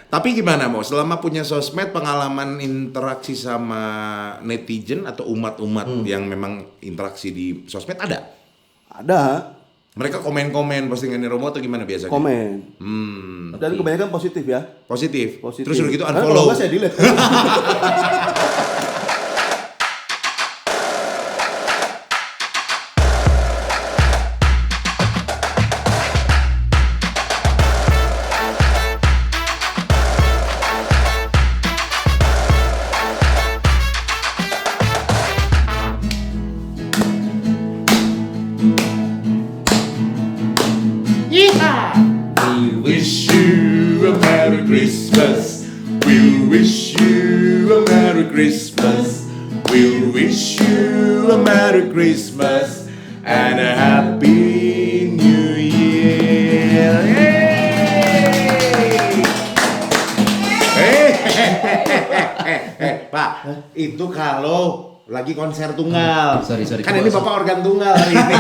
Tapi gimana Mo, selama punya sosmed pengalaman interaksi sama netizen atau umat-umat yang memang interaksi di sosmed ada? Ada. Mereka komen-komen postingannya Romo atau gimana biasanya? Komen. Dan kebanyakan positif ya. Positif? Positif. Terus udah gitu Kalau unfollow? enggak saya delete. We wish you a Merry Christmas. We wish you a Merry Christmas. We wish you a Merry Christmas and a Happy New Year. Pak, itu kalau lagi konser tunggal. Sorry. Kan ini Bapak organ tunggal hari ini.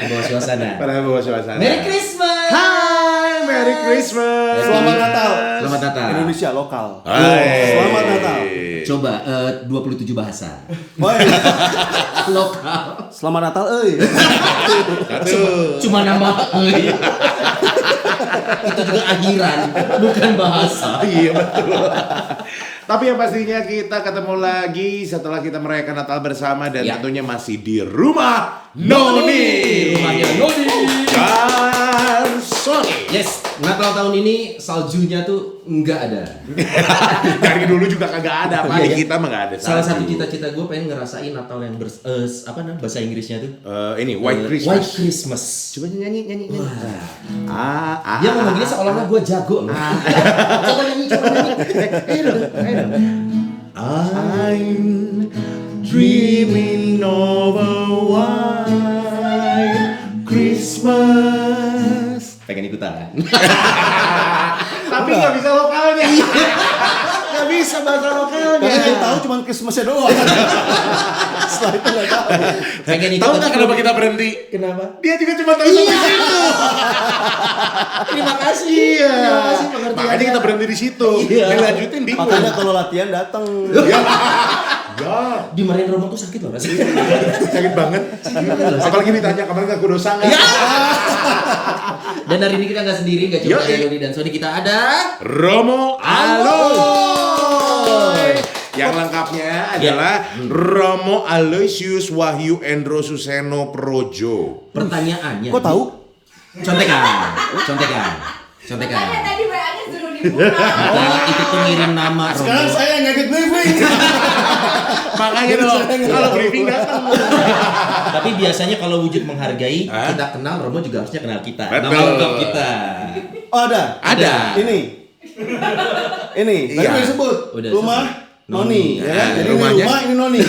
Bawa suasana. Pada bawa suasana. Merry Christmas. Hai, Merry Christmas. Selamat Natal. Selamat Natal. Indonesia lokal. Hai. Selamat Natal. Coba 27 bahasa. Woi, Lokal. selamat Natal euy. Cuma nama. Itu juga akhiran, bukan bahasa. Iya betul. Tapi yang pastinya kita ketemu lagi setelah kita merayakan Natal bersama dan tentunya masih di rumah Noni. Rumahnya Noni. Dan Sony. Yes, Natal tahun ini saljunya tuh nggak ada. Dari dulu juga kagak ada, Pak. Di kita mah nggak ada. Salah salju. satu cita-cita gue pengen ngerasain Natal yang bahasa Inggrisnya tuh. Ini White Christmas. White Christmas. Coba nyanyi. Dia ngomong gini seolah-olah gue jago. Coba nyanyi. I'm dreaming of a white Christmas. Pengen ikutan. Tapi nggak bisa lokalnya. Nggak bisa bahasa lokalnya. Karena yang tahu cuma Christmasnya doang. Setelah itu nggak tahu. Pengen ikutan. Tahu nggak kenapa kita berhenti? Kenapa? Dia juga cuma tahu sampai situ. Terima kasih. Iya. Terima kasih pengertiannya. Makanya kita berhenti di situ. Iya. Dilanjutin bingung. Makanya kalau latihan datang. Ya, Dimarahin Romo tuh sakit loh rasanya. sakit banget. Apalagi ditanya kemarin ngaku dosa nggak? Dan hari ini kita nggak sendiri, nggak cuma Yoi. ada Dodi dan Sony, kita ada Romo Aloy. Yang lengkapnya adalah Romo Aloysius Wahyu Endro Suseno Projo. pertanyaannya. Kok tahu? Contekan. Makanya tadi WA-nya suruh dibuka. Nah, itu pengirim nama Sekarang Romo. saya yang ngajak briefing. Makanya dong, kalau briefing datang. Tapi biasanya kalau wujud menghargai, kita kenal, Romo juga harusnya kenal kita. Betul. Nama lengkap kita. Oh ada. Ada. Ini. Tadi Iya. udah disebut. Udah Rumah Noni. Ya kan? Jadi Rumahnya? ini rumah, ini Noni.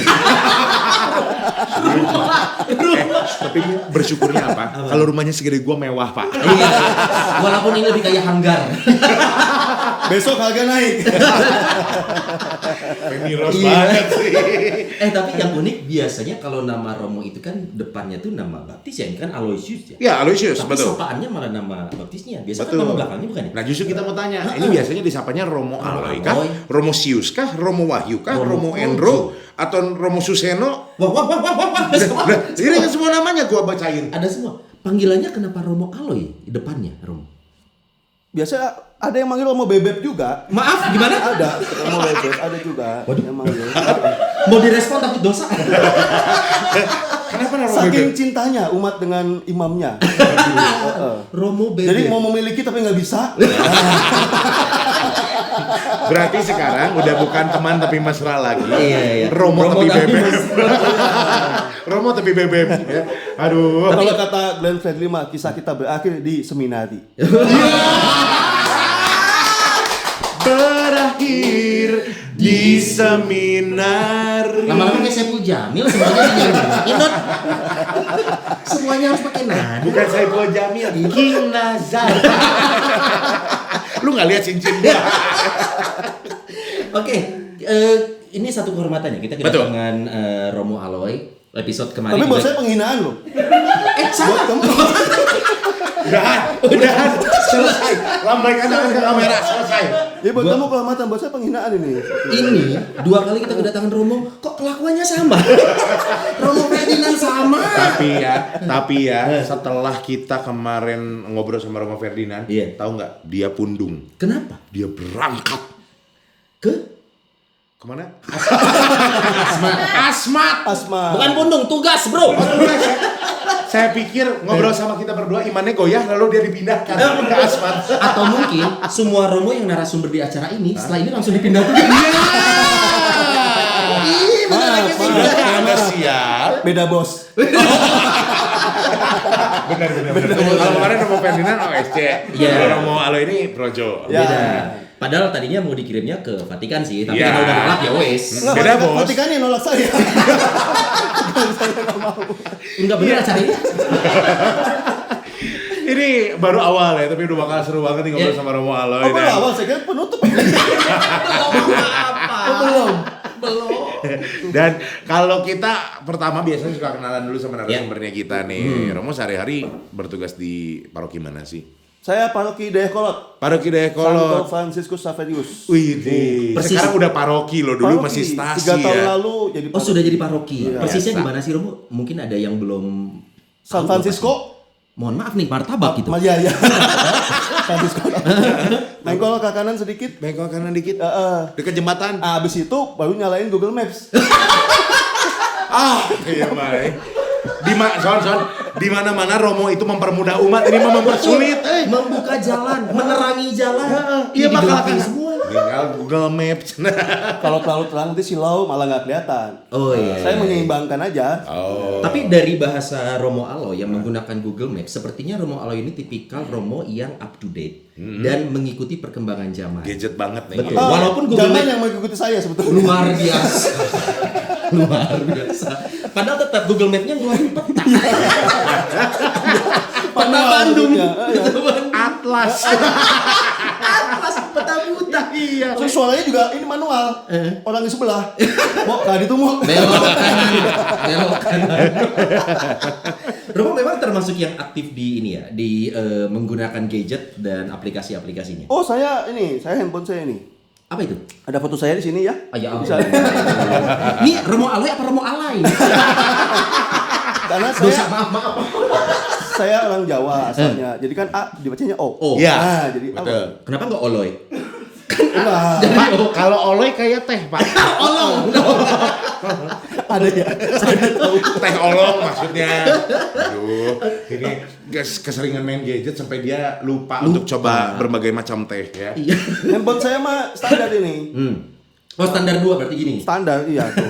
Tapi bersyukurnya apa? Kalau rumahnya segede gua mewah, Pak. Iya. Walaupun ini lebih kayak hanggar. Besok harga naik. Pemiros Iya. banget sih. Tapi yang unik biasanya kalau nama Romo itu kan depannya tuh nama baptis ya, ini kan Aloysius ya. Ya, Aloysius, Tapi betul. sapaannya malah nama baptisnya. Biasanya Betul. kan nama belakangnya bukan ya? Nah justru kita mau tanya, ini biasanya disapanya Romo Aloy kah? Aloy. Romo Sius kah? Romo Wahyu kah? Romo Romo Endro? Atau Romo Suseno? Wah. Nah, ini kan semua namanya gua bacain. Ada semua. Panggilannya kenapa Romo Aloy depannya, Romo? Biasa ada yang manggil Romo Bebek juga. Maaf, gimana? Ada Romo Bebek, ada juga yang manggil. Mau direspon takut dosa. Kenapa Romo Saking Bebek? cintanya umat dengan imamnya. Romo Bebek. Jadi mau memiliki tapi nggak bisa. Berarti sekarang udah bukan teman tapi mesra lagi. Iya. Romo tapi tapi bebek. mesra. Romo tapi bebek. Ya. Aduh. Kalau kata Glenn Fredly mah kisah kita berakhir di seminari. Berakhir di seminar. Lama-lama kayak Saiful Jamil semuanya dinyanyiin, Dot. Semuanya harus pakai nada. Bukan Saiful Jamil, King Nazar. Lu nggak lihat cincin dia? Oke, ini satu kehormatannya kita Betul. kedatangan Romo Aloy episode kemarin. Tapi buat juga- saya penghinaan loh. salah. Udahan, selesai. Lambaikan tangan ke kamera, selesai. Ya buat kamu kehormatan, buat saya penghinaan ini. Ini 2 kali kita kedatangan Romo, kok kelakuannya sama? Romo Ferdinand sama. Tapi ya, setelah kita kemarin ngobrol sama Romo Ferdinand, Iya. tahu nggak? Dia pundung. Kenapa? Dia berangkat kemana? Asmat. Bukan pundung, tugas, Bro. Saya pikir ngobrol sama kita berdua imannya goyah lalu dia dipindahkan ke Asmat. Atau mungkin semua Romo yang narasumber di acara ini setelah ini langsung dipindah tuh. Anda siap? Beda bos. Benar. Kalau kemarin Romo Ferdinand OSC, Iya. kalau Romo Alo ini Projo. Ya. Beda. Padahal tadinya mau dikirimnya ke Vatikan sih, tapi Iya. karena udah nolak ya wes. Enggak, Beda, Bos. Vatikan yang nolak saya. Enggak bener acara ini. Ini baru awal ya, tapi udah bakal seru banget nih ngobrol Iya. sama Romo Alo. Oh, baru awal saya kira penutup. Belum. Dan kalau kita pertama biasanya suka kenalan dulu sama narasumbernya kita nih. Romo sehari-hari bertugas di paroki mana sih? Saya paroki Dayakolot. Paroki Santo Dayakolot. Franciscus Xaverius. Wih, Persis. sekarang udah paroki loh, dulu masih stasi 3 tahun ya. lalu jadi Oh, sudah jadi paroki. Iya. Persisnya Biasa. di mana sih, Romo? Mungkin ada yang belum San tahu Francisco. lokasinya. Mohon maaf nih, martabak gitu. Iya. Francisco. Mengkol ke kanan sedikit. Bengkok kanan dikit. Heeh. Dekat jembatan. Abis itu baru nyalain Google Maps. Iya, baik. Di mana-mana Romo itu mempermudah umat, ini mempersulit. Membuka jalan, menerangi jalan. Iya, Ini digelapin makanya semua. tinggal Google Maps. Kalau terlalu terang nanti silau malah nggak kelihatan. Oh iya. Saya menyeimbangkan aja. Oh. Tapi dari bahasa Romo Alo yang menggunakan Google Maps, sepertinya Romo Alo ini tipikal Romo yang up to date dan mengikuti perkembangan zaman. Gadget banget nih. Betul. Walaupun Google Zaman Maps yang mengikuti saya sebetulnya. luar biasa. Luar biasa. Padahal tetap Google Map-nya ngeluarin peta. Peta Bandung. Atlas. Atlas peta buta. Iya. Terus suaranya juga ini manual. Orang di sebelah. Mau nggak ditumuk. Belok kanan. Belok kanan. Romo memang termasuk yang aktif di ini ya, di menggunakan gadget dan aplikasi-aplikasinya. Oh saya handphone saya ini. Apa itu? Ada foto saya di sini ya. Ah, ya Bisa. ampun. Ini Romo Aloy apa Romo Alay? Karena Dosa, maaf. saya orang Jawa asalnya. Jadi kan A dibacanya O. Oh. Iya. Nah, jadi Betul. Kenapa nggak Oloy? Enggak. Pak, kalau Oloy kayak teh, Pak. Olong. Ada ya. Saya tahu. Teh olong maksudnya. Aduh, ini keseringan main gadget sampai dia lupa untuk coba berbagai macam teh ya. Iya. Handphone saya mah standar ini. Oh, standar 2 berarti gini. Standar iya tuh.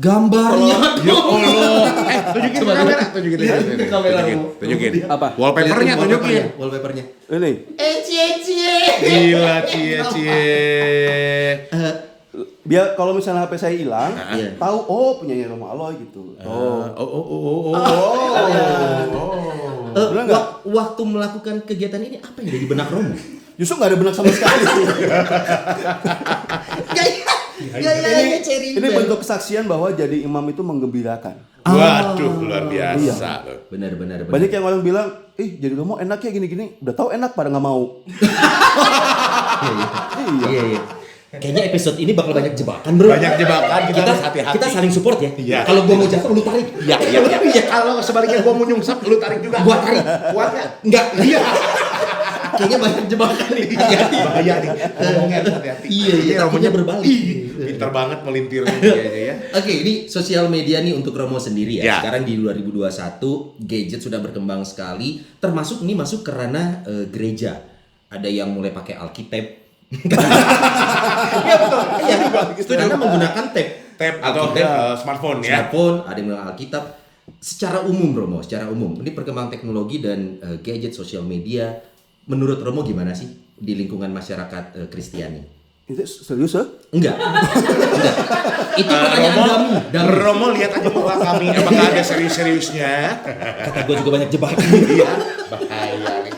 Gambarnya. Ya Allah. Tunjukin ke kamera, tunjukin. Ke kamera. Tunjukin. Apa? Wallpapernya tunjukin. Wallpapernya. Ini. Gila, cie. Biar kalau misalnya HP saya hilang, Iya. tahu punyanya Romo Aloy gitu. Bener nggak? Waktu melakukan kegiatan ini apa yang ada di benak Romo? Justru nggak ada benak sama sekali. Ini bentuk kesaksian bahwa jadi imam itu menggembirakan. Waduh, luar biasa. Benar. Banyak yang orang bilang, jadi Romo enak ya gini-gini. Udah tahu enak pada nggak mau. Iya. Kayaknya episode ini bakal banyak jebakan, Bro. Banyak jebakan, kita harus hati-hati. Kita saling support ya. Iya. Kalau gua mau jatuh, lu tarik. Iya. Kalau sebaliknya gua mau nyungsap, lu tarik juga. Gua tarik. Kuat nggak? Enggak. Iya. Kayaknya banyak jebakan nih. Hati-hati. Bahaya nih. Ngomongnya harus hati-hati. Iya, takutnya berbalik. Pintar banget melintirnya kayaknya ya. Oke, ini sosial media nih untuk Romo sendiri ya. Ya. Sekarang di 2021 gadget sudah berkembang sekali, termasuk ini masuk ke ranah gereja. Ada yang mulai pakai Alkitab. Iya betul. Iya, karena menggunakan tab Atau smartphone ya. smartphone, ada yang menggunakan Alkitab. Secara umum Romo, ini perkembangan teknologi dan gadget sosial media menurut Romo gimana sih di lingkungan masyarakat Kristiani? Itu serius ya? Enggak. Itu pertanyaan dami. Romo lihat aja muka kami, apakah ada serius-seriusnya? Kata gue juga banyak jebakan. Iya, bahaya nih.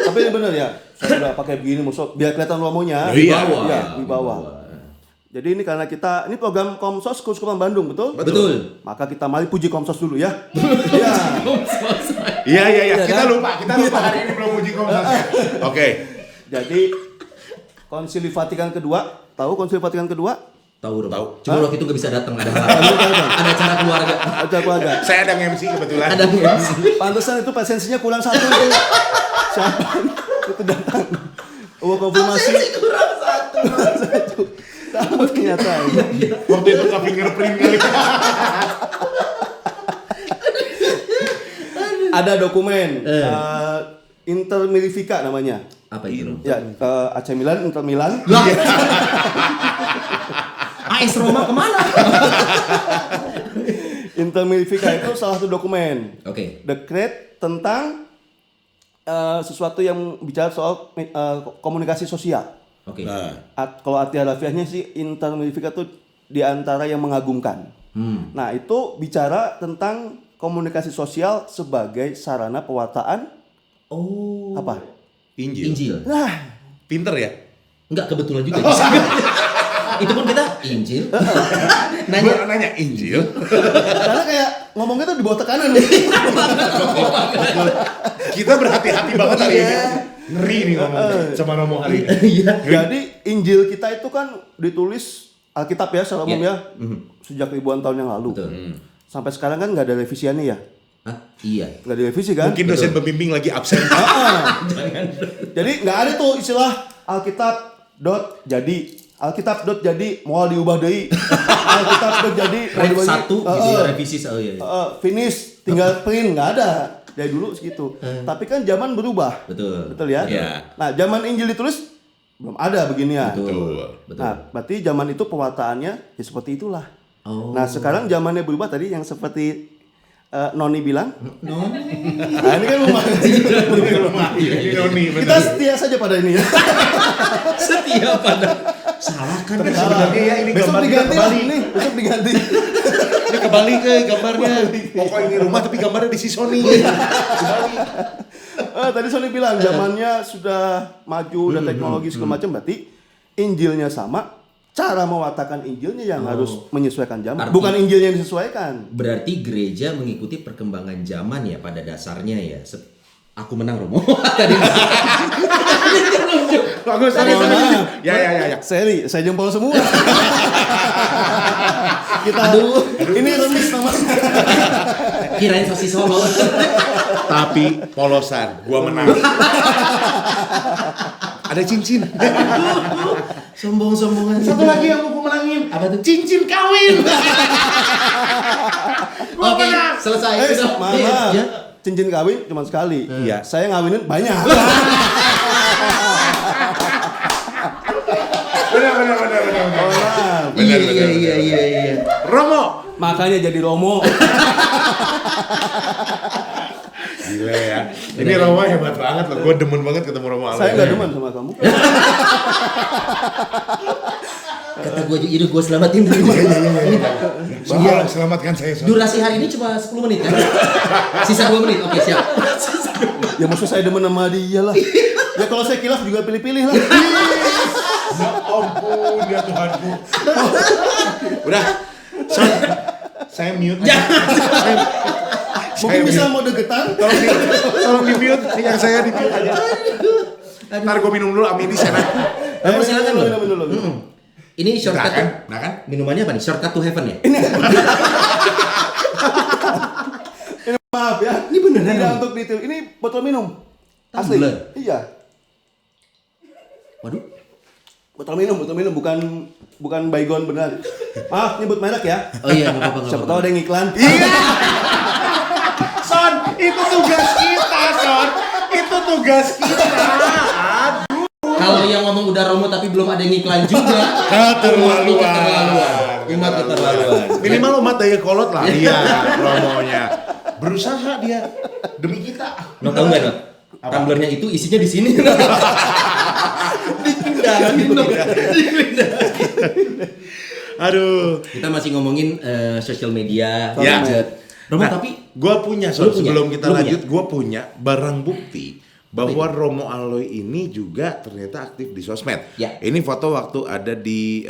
Tapi ini bener ya. Saya udah pakai begini musuh biar kelihatan Romonya. Iya. Iya, di bawah. Jadi ini karena ini program Komsos Keuskupan Bandung, betul? Betul. Maka kita mari puji Komsos dulu ya. Iya. Iya. Iya Kita kan? lupa hari ini belum uji komsos. Oke. Jadi Konsili Vatikan kedua, tahu Konsili Vatikan kedua? Tahu. Tahu. Cuma waktu itu nggak bisa datang, ada ada acara keluarga. Ada keluarga. Saya ada MC kebetulan. Ada MC. Pantesan itu presensinya kurang satu itu. Siapa itu datang? Konfirmasi. Kurang satu. Tahu ternyata. Waktu itu nggak fingerprint kali. Ada dokumen Inter Mirifica namanya. Apa itu? Ya, AC Milan, Inter Milan. Lah. AS Roma kemana? Inter Mirifica itu salah satu dokumen. Oke. Dekret tentang sesuatu yang bicara soal komunikasi sosial. Oke. Kalau arti harafiahnya sih Inter Mirifica itu di antara yang mengagumkan. Nah, itu bicara tentang komunikasi sosial sebagai sarana pewartaan Oh. apa? Injil. Nah, Pinter ya? Enggak kebetulan juga. Itu pun kita Injil. Nanya. Nanya Injil. karena kayak ngomongnya tuh di bawah tekanan. Kita berhati-hati banget hari ini. Ngeri nih ngomong sama ngomong hari ini. Iya. Jadi Injil kita itu kan ditulis Alkitab ya secara umum Ya. ya, sejak ribuan tahun yang lalu. Betul. Sampai sekarang kan nggak ada revisiannya ya, Hah? Iya. nggak direvisi kan? Mungkin dosen pembimbing lagi absen. Jadi nggak ada tuh istilah Alkitab jadi Alkitab.jadi mau diubah deui. Alkitab.jadi mau Red diubah deui. 1 gitu ya, revisi iya. Finish tinggal print nggak ada. Dari dulu segitu. Tapi kan zaman berubah. Betul. Betul ya? Iya. Nah, zaman Injil ditulis belum ada beginian. Betul. Nah, berarti zaman itu pewartaannya ya seperti itulah. Oh. Nah, sekarang zamannya berubah tadi yang seperti Noni bilang. No. Nah, ini kan rumah. Ini Noni, bener. Kita setia saja pada ini ya. Setia pada salah kan Sebenarnya ya ini Besok gambar kita diganti lah kebalik. nih, besok diganti. Ini kebalik ke gambarnya. Pokoknya ini rumah tapi gambarnya di si Sony. Tadi Sony bilang zamannya sudah maju dan teknologi segala macam, berarti Injilnya sama, cara mewartakan Injilnya yang harus menyesuaikan zaman. Bukan Injilnya yang disesuaikan. Berarti gereja mengikuti perkembangan zaman ya pada dasarnya ya. Aku menang Romo. Tadi Bagus. Ya. Seri, saya jempol semua. Kita ini remis namanya. kirain sosis Solo. Tapi polosan, gua menang. Ada cincin. Sombong-sombongan. Satu lagi yang mau gua menangin. Apa tuh? Cincin kawin. Oke, selesai. Udah. Mama, Ya. cincin kawin cuma sekali. Iya. Saya ngawinin banyak. Benar. Iya. Romo. Makanya jadi Romo. Gila ya. Ini Romo hebat banget loh. Gua demen banget ketemu Romo. Saya nggak demen sama kamu. Kata gue itu gue selamatin dulu. Iya, selamatkan saya. Durasi hari ini cuma 10 menit kan? Sisa 2 menit. Oke, siap. Ya maksud saya demen sama dia lah. Ya kalau saya kilaf juga pilih-pilih lah. Ya ampun, ya Tuhanku. Udah. Saya mute. Mungkin bisa mode getar. Tolong di mute. Yang saya di mute aja. Ntar gue minum dulu Amini sana. Silakan loh. Minum dulu. Ini shortcut Nah kan? minumannya apa nih? Shortcut to heaven ya? Ini maaf ya. Ini beneran, Tidak Om? untuk detail. Ini botol minum. Asli. Tumbler? Iya. Waduh. Botol minum bukan baygon benar. Maaf nyebut merek ya. Oh iya, enggak apa-apa. Siapa tahu ada yang iklan. Son, itu tugas kita, Son. Itu tugas kita. Kalau yang ngomong udah Romo tapi belum ada yang iklan juga. Umat keterlaluan. Minimal umat daya kolot lah. Iya, Romonya. Berusaha dia demi kita. Lo tau nggak, Not? Tumblernya itu isinya di sini. Dipindahin. Aduh. Kita masih ngomongin sosial media, Ya. gadget. Romo, tapi Gua punya, Son, Lu punya? sebelum kita Lu lanjut, gua punya barang bukti bahwa Romo Aloy ini juga ternyata aktif di sosmed. Ya. Ini foto waktu ada di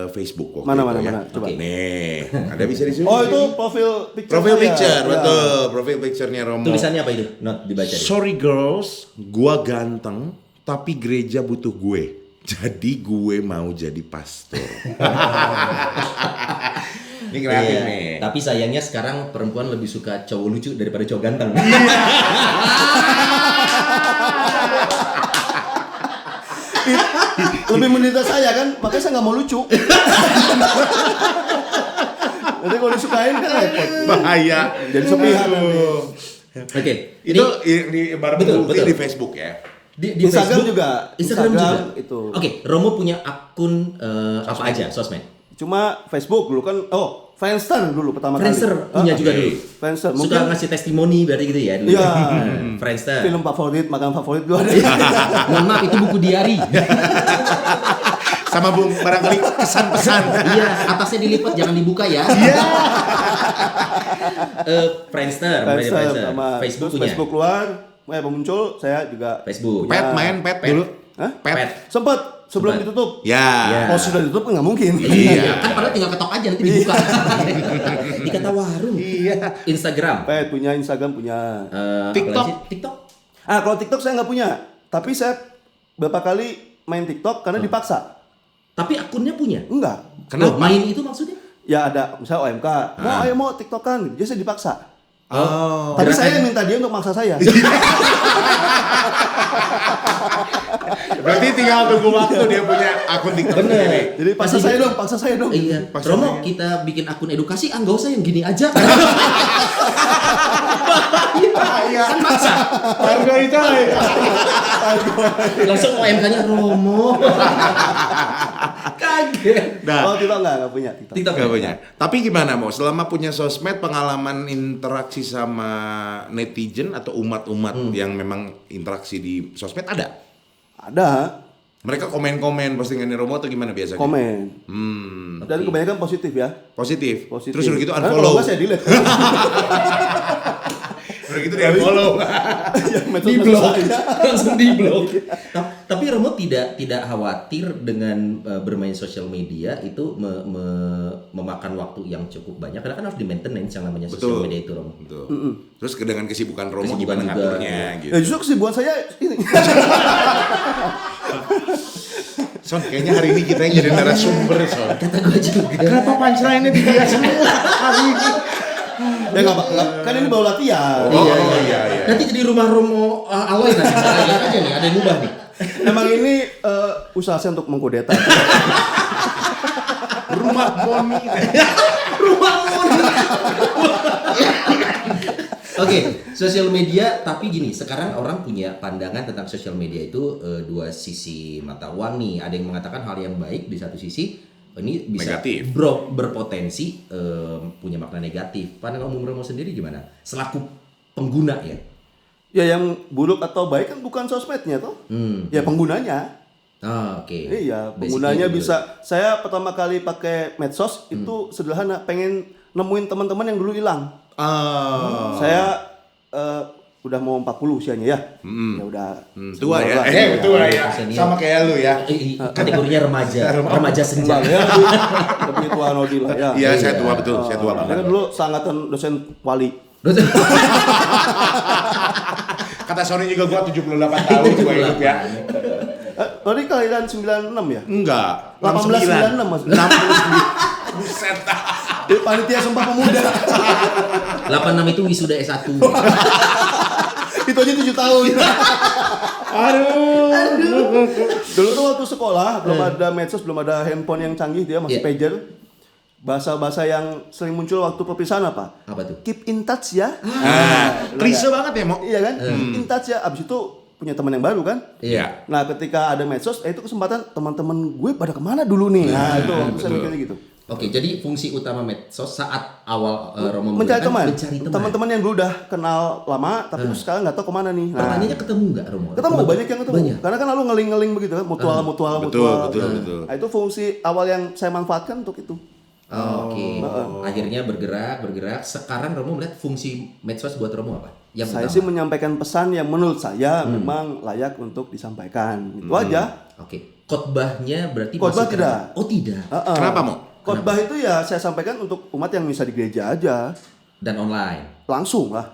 Facebook. Mana, waktu itu mana. Coba. Oke. Nih, ada bisa di sini. Oh, itu profil picture. Profile saya. picture, Ya. betul. Profile picture-nya Romo. Tulisannya apa itu? Not dibaca deh. Sorry girls, gua ganteng, tapi gereja butuh gue. Jadi gue mau jadi pastor. Ini kreatif Iya, nih. tapi sayangnya sekarang perempuan lebih suka cowok lucu daripada cowok ganteng. Lebih menderita saya kan, makanya saya nggak mau lucu. Nanti kalau disukain kan repot. Bahaya. Jadi sepihak nanti. Oke, Itu di barang Betul, bukti betul. di Facebook ya. di Instagram Facebook juga. Instagram juga. Itu. Oke, Romo punya akun apa aja sosmed? Cuma Facebook dulu kan. Oh, Friendster dulu pertama Friendster kali. punya juga oke. dulu. Friendster. Suka Mungkin ngasih testimoni berarti gitu ya dulu. Iya. Friendster. film favorit, makan favorit gue ada. Mohon maaf itu buku diary. Sama Bung barangkali kesan-pesan. Iya, atasnya dilipat jangan dibuka ya. Iya. Friendster, mulai dari Friendster Friendster. sama Facebook terus punya. Facebook keluar, muncul saya juga Facebook. Pet main pet dulu. Hah? Pet. Sempet sebelum Sempet. ditutup. Ya. Ya. Kalau sudah ditutup kan nggak mungkin. Iya. Kan padahal tinggal ketok aja nanti dibuka. Dikata warung. Iya. Instagram. Pet punya, Instagram punya. TikTok. Apalagi sih? TikTok. Kalau TikTok saya nggak punya, tapi saya beberapa kali main TikTok karena dipaksa. Tapi akunnya punya. Enggak. Loh, main itu maksudnya? Ya ada, misalnya OMK, ayo mau TikTokan, jadi saya dipaksa. Oh. Tapi Gerakan- saya minta dia untuk maksa saya. Berarti tinggal tunggu waktu dia punya akun TikTok sendiri. Jadi paksa Pasti saya gitu. dong, paksa saya dong. Iya. Pas Romo, saya- kita bikin akun edukasi, nggak usah yang gini aja. Iya. Kan maksa. Harga itu. Langsung OMK-nya Romo. Kaget. Nah, Oh, TikTok nggak punya TikTok. TikTok nggak punya. Tapi gimana mau? Selama punya sosmed, pengalaman interaksi sama netizen atau umat-umat yang memang interaksi di sosmed ada? Ada Mereka komen-komen postingannya Romo atau gimana biasanya? komen. Dan kebanyakan positif ya. Positif. Positif. Terus udah gitu Karena unfollow. Kalau nggak saya delete. Udah gitu dia unfollow. Yang medsos Di blok. saya. Langsung di blok. Tapi Romo tidak khawatir dengan bermain sosial media itu memakan waktu yang cukup banyak karena kan harus di maintenance yang namanya sosial Betul. media itu Romo. Betul. Terus dengan kesibukan Romo Kesibukan gimana juga. ngaturnya gitu. Ya justru kesibukan saya ini. Son, kayaknya hari ini kita yang jadi narasumber, Son. Kata gue juga. Kenapa punchline-nya di dia semua hari ini? Ya nggak apa-apa, kan ini baru latihan. Iya. Nanti jadi rumah Romo Aloy nanti. Lihat aja nih, ada yang ubah nih. Emang ini usaha saya untuk mengkudeta. Rumah Moni. Rumah Moni. Oke, sosial media, tapi gini, sekarang orang punya pandangan tentang sosial media itu dua sisi mata uang nih. Ada yang mengatakan hal yang baik di satu sisi, ini bisa Negatif. berpotensi punya makna negatif. Pandangan umum Romo sendiri gimana? Selaku pengguna ya? Ya yang buruk atau baik kan bukan sosmednya toh. Ya penggunanya. Ah, oke. Iya, Basically penggunanya gitu. bisa. Saya pertama kali pakai medsos itu sederhana, pengen nemuin teman-teman yang dulu hilang. Saya udah mau 40 usianya ya. Ya udah. Tua ya. Sebentar lah. Tua ya. Senior. Sama kayak lu ya. Kategorinya remaja, remaja senja. Ya, lebih tua Nodi lah ya. Iya, saya tua betul. Saya tua Saya kan banget. dulu seangkatan dosen wali. Kata Sony juga gua 78 tahun gua hidup ya. Nodi kelahiran 96 ya? Enggak. 1896 Mas. 69. Buset. Panitia Sumpah Pemuda. 86 itu wisuda S1. Itu aja 7 tahun. Aduh. Dulu tuh waktu sekolah belum ada medsos, belum ada handphone yang canggih, dia masih Iya. pager. Bahasa-bahasa yang sering muncul waktu perpisahan apa? Apa tuh? Keep in touch ya. Klise banget ya, Mo. Iya kan? Keep in touch ya. Abis itu punya teman yang baru kan? Iya. Nah ketika ada medsos, itu kesempatan teman-teman gue pada kemana dulu nih? Nah itu waktu saya mikirnya gitu. Oke, jadi fungsi utama medsos saat awal Romo Mencari menggunakan, teman. mencari teman. Teman-teman yang dulu udah kenal lama, tapi terus sekarang nggak tahu kemana nih. Nah, Pertanyaannya ketemu nggak Romo? ketemu banyak yang ketemu. Banyak. Karena kan lalu ngeling-ngeling begitu kan, mutual. Betul. Nah, itu fungsi awal yang saya manfaatkan untuk itu. Oke. Akhirnya bergerak. Sekarang Romo melihat fungsi medsos buat Romo apa? Yang Saya utama. sih menyampaikan pesan yang menurut saya memang layak untuk disampaikan. Itu aja. Oke. Khotbahnya berarti Khotbah masuk ke- tidak. Oh, tidak. Kenapa, Mo? Khotbah itu ya saya sampaikan untuk umat yang bisa di gereja aja. Dan online. Langsung lah.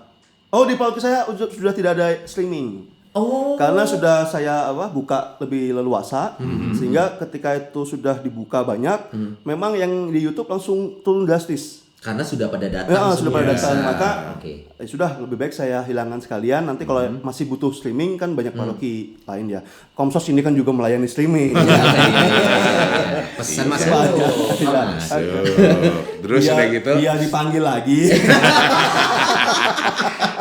Oh, di paroki saya sudah tidak ada streaming. Oh. Karena sudah saya buka lebih leluasa, sehingga ketika itu sudah dibuka banyak, memang yang di YouTube langsung turun drastis. Karena sudah pada datang. Ya, sudah pada semua. datang, maka Oke. sudah lebih baik saya hilangkan sekalian. Nanti kalau masih butuh streaming kan banyak paroki lain ya. Komsos ini kan juga melayani streaming. Iya. Pesan masuk. Terus udah gitu. Dia dipanggil lagi.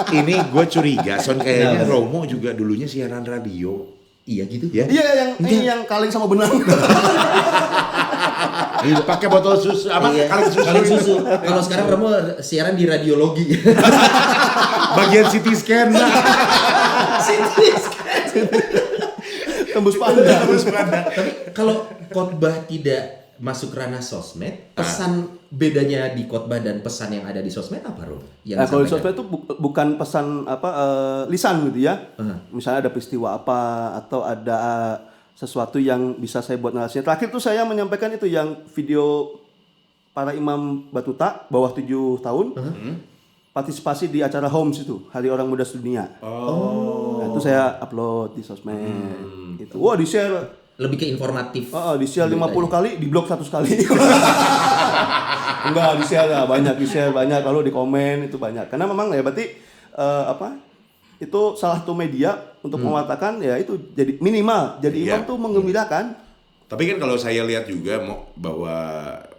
Ini gue curiga, Son kayaknya Romo juga dulunya siaran radio. Iya gitu. Ya? Iya, yang kaleng sama benang. Pakai botol susu apa? Iya. Kaleng susu. Kalau sekarang Romo siaran di radiologi. Bagian CT scan. Tembus pandang. Tapi kalau khotbah tidak masuk ranah sosmed, pesan bedanya di khotbah dan pesan yang ada di sosmed apa, Rom? Yang Nah, kalau di disampaikan? sosmed itu bukan pesan lisan gitu ya. Misalnya ada peristiwa apa atau ada sesuatu yang bisa saya buat narasinya. Terakhir tuh saya menyampaikan itu yang video para imam Batuta bawah 7 tahun. Partisipasi di acara Homes itu, Hari Orang Muda Sedunia. Nah, itu saya upload di sosmed. Gitu. Wah, di-share. Lebih ke informatif. Di-share 50 kali, di-blok 100 kali. Enggak, di-share lah, di-share banyak, lalu di komen itu banyak. Karena memang ya berarti itu salah satu media untuk mewartakan ya itu jadi minimal. Jadi imam tuh menggembirakan. Tapi kan kalau saya lihat juga bahwa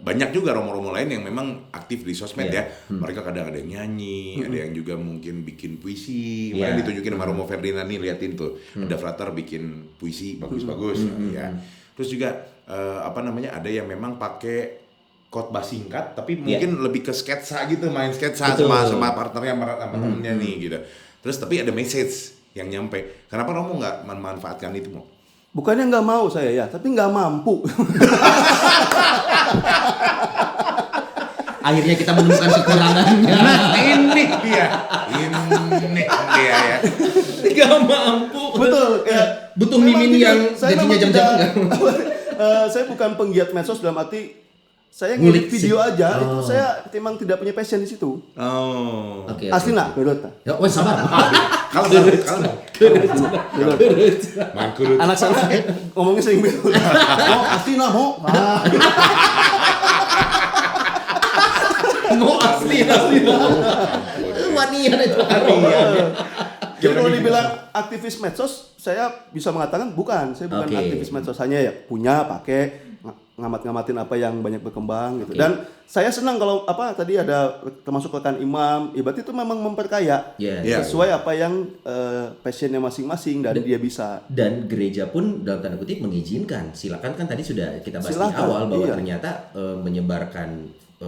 banyak juga romo-romo lain yang memang aktif di sosmed ya. Mereka kadang ada yang nyanyi, ada yang juga mungkin bikin puisi. Kemarin ditunjukin sama Romo Ferdinand nih, liatin tuh. Ada Frater bikin puisi bagus-bagus ya. Terus juga ada yang memang pakai khotbah singkat tapi mungkin lebih ke sketsa gitu, main sketsa sama partnernya sama temennya nih gitu. Terus tapi ada message yang nyampe. Kenapa Romo nggak memanfaatkan itu, Mo? Bukannya nggak mau saya ya, tapi nggak mampu. Akhirnya kita menemukan kekurangannya. Ini dia ya. Gak mampu. Betul. Ya. Butuh mimin yang Saya gajinya memang jam-jam tidak- enggak? Saya bukan penggiat medsos dalam arti saya Ngulik ngedit video sih. aja, itu saya memang tidak punya passion di situ. Oh. Oke. Asli nak, Dodot. Ya, wes sabar. Kalau Mangkurut. Anak saya ngomongnya sering begitu. Mau asli nak, mau. Mau asli. Wanian itu. Jadi kalau dibilang aktivis medsos, saya bisa mengatakan bukan. Saya bukan Oke. aktivis medsos, hanya ya punya, pakai, ngamat-ngamatin apa yang banyak berkembang gitu. Oke. Dan saya senang kalau tadi ada termasuk rekan imam, ya berarti itu memang memperkaya. Iya. Sesuai apa yang passionnya masing-masing dan dia bisa. Dan gereja pun dalam tanda kutip mengizinkan. Silakan kan tadi sudah kita bahas di Silakan, awal bahwa iya. ternyata menyebarkan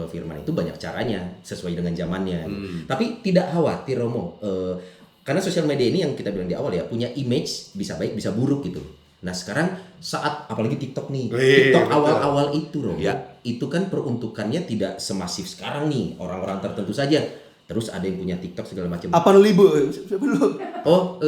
firman itu banyak caranya sesuai dengan zamannya. Tapi tidak khawatir Romo, karena sosial media ini yang kita bilang di awal ya punya image bisa baik bisa buruk gitu. Nah sekarang saat apalagi TikTok nih, TikTok betul. awal-awal itu Romo, Ya. itu kan peruntukannya tidak semasif sekarang nih orang-orang tertentu saja. Terus ada yang punya TikTok segala macam. Apa libu? Siapa dulu? Oh,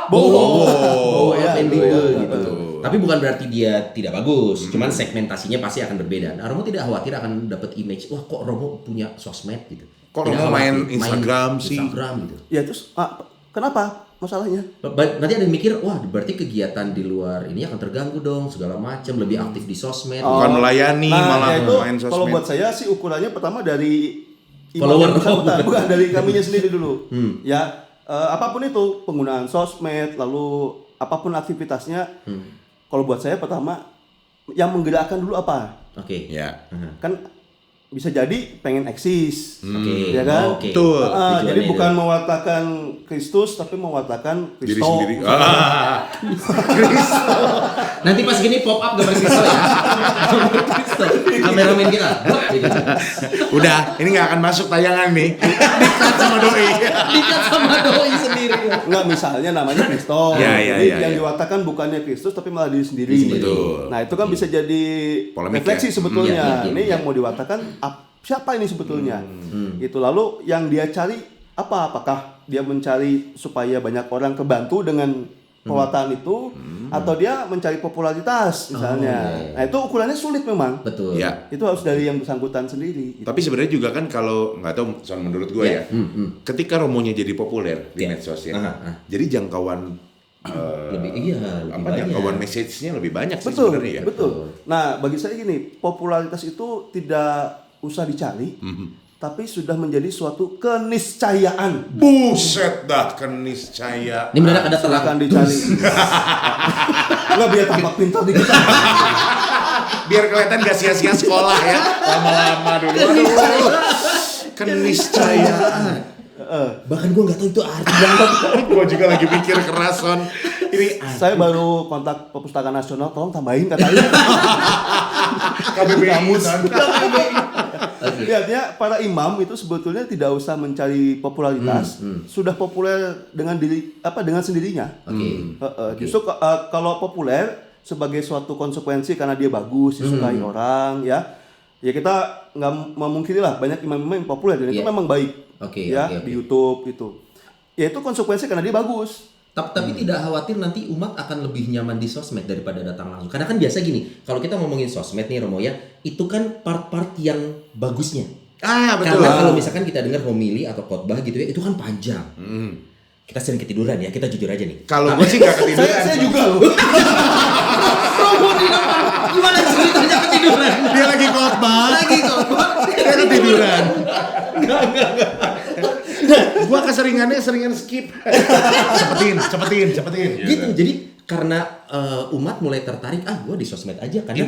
Bowo, ya, FNB ya, gitu. Tapi bukan berarti dia tidak bagus, cuman segmentasinya pasti akan berbeda. Nah, Romo tidak khawatir akan dapat image, wah kok Romo punya sosmed gitu. Kok Tidak Romo main khawatir, Instagram sih? Instagram gitu. Ya terus kenapa masalahnya? Nanti ada yang mikir, wah berarti kegiatan di luar ini akan terganggu dong, segala macam, lebih aktif di sosmed. Bukan melayani, malah ya itu, main sosmed. kalau buat saya sih ukurannya pertama dari Follower. imam yang bersangkutan, bukan dari kaminya sendiri dulu. Ya apapun itu penggunaan sosmed, lalu apapun aktivitasnya, kalau buat saya pertama yang menggerakkan dulu apa? Oke. Ya. Kan bisa jadi pengen eksis, Oke. ya kan? Oke. Betul. Tujuannya Jadi itu. bukan mewartakan Kristus, tapi mewartakan Diri Kristo. sendiri. Nanti pas gini pop up gambar Kristo ya. Gambar Kristo. Kameramen kita. Gitu. Udah, ini nggak akan masuk tayangan nih. Dikat sama doi. Dikat sama doi sendiri. Enggak, misalnya namanya Kristus. Ya, Jadi ya, yang ya. diwatakan bukannya Kristus tapi malah diri sendiri. Betul. Nah, itu kan bisa jadi Polemik refleksi ya? sebetulnya. Iya, Ini yang mau diwatakan siapa ini sebetulnya? Itu lalu yang dia cari apa? Apakah dia mencari supaya banyak orang kebantu dengan perwataan itu atau dia mencari popularitas misalnya. Nah, itu ukurannya sulit memang. Betul. Ya. Itu harus dari yang bersangkutan sendiri. Tapi sebenarnya juga kan kalau nggak tahu, soal menurut gue ya, ketika Romonya jadi populer di Ya. medsos ya, Aha. jadi jangkauan Lebih jangkauan banyak. message-nya lebih banyak sih Betul, sebenarnya ya. betul. Nah, bagi saya gini, popularitas itu tidak usah dicari, tapi sudah menjadi suatu keniscayaan. Buset dah keniscayaan. Ini mendadak ada telang. Silakan dicari. Nggak, biar tampak pintar dikit. Biar kelihatan gak sia-sia sekolah ya. Lama-lama dulu. Aduh. Keniscayaan. Bahkan gue nggak tahu itu arti banget. Gue juga lagi mikir keras, Son. Ini Saya baru kontak Perpustakaan Nasional, tolong tambahin katanya. KBBI. Jadi artinya para imam itu sebetulnya tidak usah mencari popularitas, sudah populer dengan dengan sendirinya. Justru kalau populer sebagai suatu konsekuensi karena dia bagus, disukai orang, ya kita nggak memungkiri lah banyak imam-imam yang populer dan itu memang baik. Di YouTube itu. Ya itu konsekuensi karena dia bagus. Tapi tidak khawatir nanti umat akan lebih nyaman di sosmed daripada datang langsung. Karena kan biasa gini, kalau kita ngomongin sosmed nih Romo ya, itu kan part-part yang bagusnya. Betul. Karena kalau misalkan kita dengar homili atau khotbah gitu ya, itu kan panjang. Kita sering ketiduran ya, kita jujur aja nih. Kalau gue sih gak ketiduran. Saya juga loh. Romo di depan, gimana ceritanya ketiduran? Dia lagi khotbah. Dia ketiduran. Enggak. Gua keseringan skip. cepetin. Gitu. Jadi karena umat mulai tertarik, gua di sosmed aja karena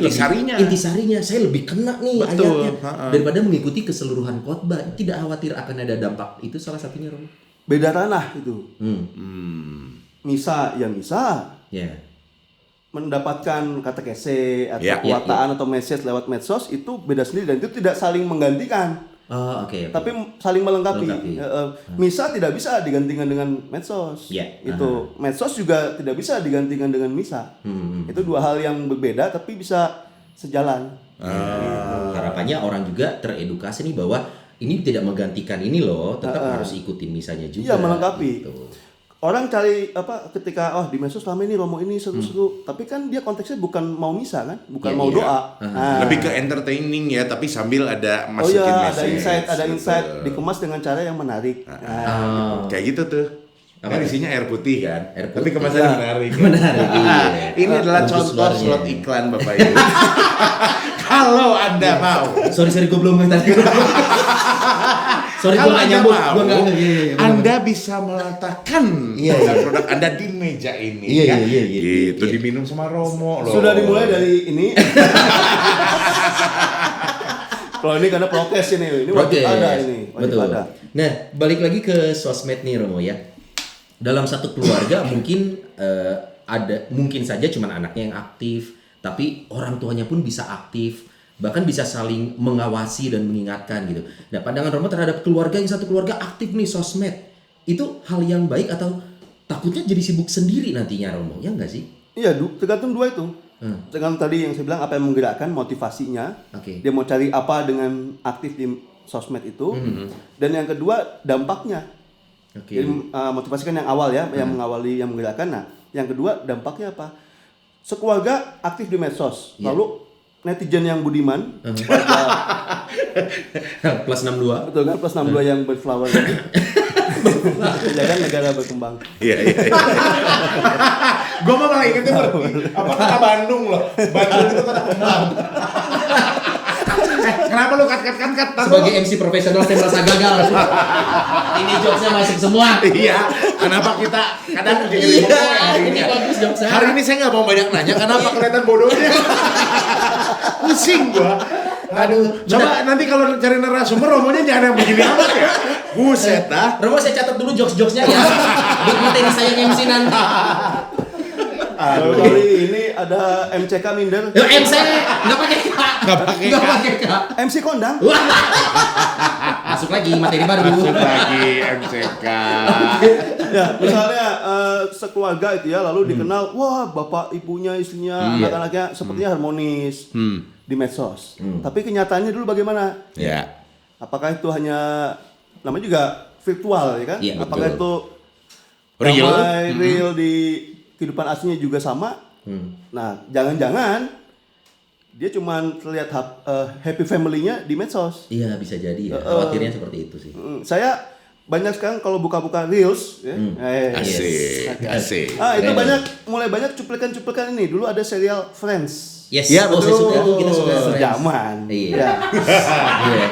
intisarinya saya lebih kena nih Betul. ayatnya daripada mengikuti keseluruhan khotbah. Tidak khawatir akan ada dampak. Itu salah satunya, Romo. Beda ranah itu. Misa. Ya. Mendapatkan katekese atau Ya. kekuatan atau message lewat medsos itu beda sendiri dan itu tidak saling menggantikan. Oke. Tapi saling melengkapi. Melengkapi. Misa tidak bisa digantikan dengan medsos. Ya. Itu medsos juga tidak bisa digantikan dengan misa. Itu dua hal yang berbeda tapi bisa sejalan. Harapannya orang juga teredukasi nih bahwa ini tidak menggantikan ini loh, tetap harus ikutin misanya juga. Iya, melengkapi. Gitu. Orang cari ketika di medsos selama ini Romo ini seru-seru, tapi kan dia konteksnya bukan mau misa kan, bukan mau doa. Lebih ke entertaining ya, tapi sambil ada Oh masukin iya, message. ada insight dikemas dengan cara yang menarik. Kayak gitu tuh. Apa Kan tuh? isinya air putih kan, Air tapi putih. kemasannya Iya. menarik. Menarik, iya. Ini adalah Bagus contoh luarnya. slot iklan Bapak Ibu. Kalau Anda mau. Sorry gue belum tadi. Sorry gue Kalau nggak Anda nyambung. mau, Gue nggak. Iya, Anda bisa meletakkan Iya, produk-produk Anda di meja ini. Iya, kan? iya, Gitu, iya. diminum sama Romo loh. Sudah dimulai dari ini. Kalau ini karena prokes ini wajib ada ini, wajib Betul. ada. Nah, balik lagi ke sosmed nih Romo ya. Dalam satu keluarga mungkin ada mungkin saja cuma anaknya yang aktif, tapi orang tuanya pun bisa aktif, bahkan bisa saling mengawasi dan mengingatkan gitu. Nah, pandangan Romo terhadap keluarga yang satu keluarga aktif nih sosmed, itu hal yang baik atau takutnya jadi sibuk sendiri nantinya Romo? Ya enggak sih? Iya, tergantung dua itu. Dengan tadi yang saya bilang apa yang menggerakkan motivasinya. Oke. Dia mau cari apa dengan aktif di sosmed itu. Dan yang kedua dampaknya. Oke. Jadi motivasi kan yang awal ya, yang mengawali, yang menggerakkan. Nah, yang kedua dampaknya apa? Sekeluarga aktif di medsos, lalu netizen yang budiman, Plus 62. betul kan, plus 62 yang berflower, ya kan negara berkembang. Iya. Gue malah ingetnya apa kata Bandung loh. Bandung itu kata kembang. Kenapa lu kat? Sebagai MC profesional saya merasa gagal. Ini jokesnya masuk semua. Iya. Kenapa kita kadang jadi Iya, bodoh hari ini? ini bagus jokesnya. Hari ini saya nggak mau banyak nanya. Kenapa kelihatan bodohnya? Pusing gua. Aduh. Coba nanti kalau cari narasumber Romonya jangan yang begini amat ya. Buset dah. Romo saya catat dulu jokes-jokesnya ya. Buat materi saya MC nanti. Baru kali ini ada MCK minder, Yo MC nggak pakai K. Nggak pakai K. MC kondang. Masuk lagi materi baru. Masuk lagi MCK. Ya, misalnya sekeluarga itu ya, lalu dikenal, wah bapak ibunya, istrinya, anak-anaknya sepertinya harmonis di medsos. Tapi kenyataannya dulu bagaimana? Ya. Apakah itu hanya, namanya juga virtual ya kan? Iya, Apakah betul. itu Real? damai, real di kehidupan aslinya juga sama? Nah, jangan-jangan dia cuma terlihat happy family-nya di medsos. Iya, bisa jadi ya. Khawatirnya seperti itu sih. Saya banyak sekarang kalau buka-buka reels, ya, Asik. itu Keren. mulai banyak cuplikan-cuplikan ini. Dulu ada serial Friends. Yes, Ya, saya betul. suka tuh, kita suka. Sejaman. Iya. Ya. Iya.